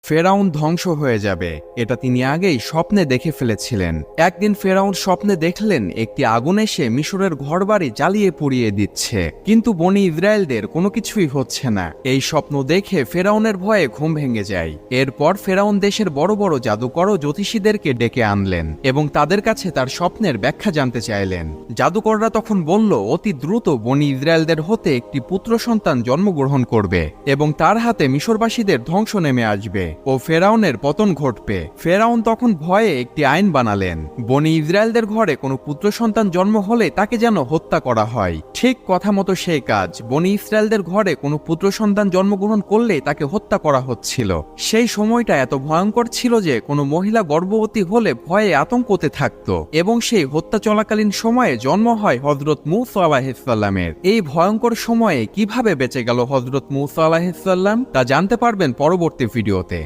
ফেরাউন ধ্বংস হয়ে যাবে, এটা তিনি আগেই স্বপ্নে দেখে ফেলেছিলেন। একদিন ফেরাউন স্বপ্নে দেখলেন একটি আগুন এসে মিশরের ঘরবাড়ি জ্বালিয়ে পুড়িয়ে দিচ্ছে, কিন্তু বনি ইসরায়েলদের কোনো কিছুই হচ্ছে না। এই স্বপ্ন দেখে ফেরাউনের ভয়ে ঘুম ভেঙে যায়। এরপর ফেরাউন দেশের বড় বড় জাদুকর ও জ্যোতিষীদেরকে ডেকে আনলেন এবং তাদের কাছে তার স্বপ্নের ব্যাখ্যা জানতে চাইলেন। জাদুকররা তখন বলল, অতি দ্রুত বনি ইসরায়েলদের হতে একটি পুত্র সন্তান জন্মগ্রহণ করবে এবং তার হাতে মিশরবাসীদের ধ্বংস নেমে আসবে ও ফেরাউনের পতন ঘটবে। ফেরাউন তখন ভয়ে একটি আইন বানালেন, বনি ইসরায়েলদের ঘরে কোনো পুত্র সন্তান জন্ম হলে তাকে যেন হত্যা করা হয়। ঠিক কথা মতো সেই কাজ, বনি ইসরায়েলদের ঘরে কোনো পুত্র সন্তান জন্মগ্রহণ করলে তাকে হত্যা করা হচ্ছিল। সেই সময়টা এত ভয়ঙ্কর ছিল যে কোনো মহিলা গর্ভবতী হলে ভয়ে আতঙ্কতে থাকত এবং সেই হত্যা চলাকালীন সময়ে জন্ম হয় হযরত মূসা আলাইহিস সালামের। এই ভয়ঙ্কর সময়ে কিভাবে বেঁচে গেল হযরত মূসা আলাইহিস সালাম তা জানতে পারবেন পরবর্তী ভিডিওতে।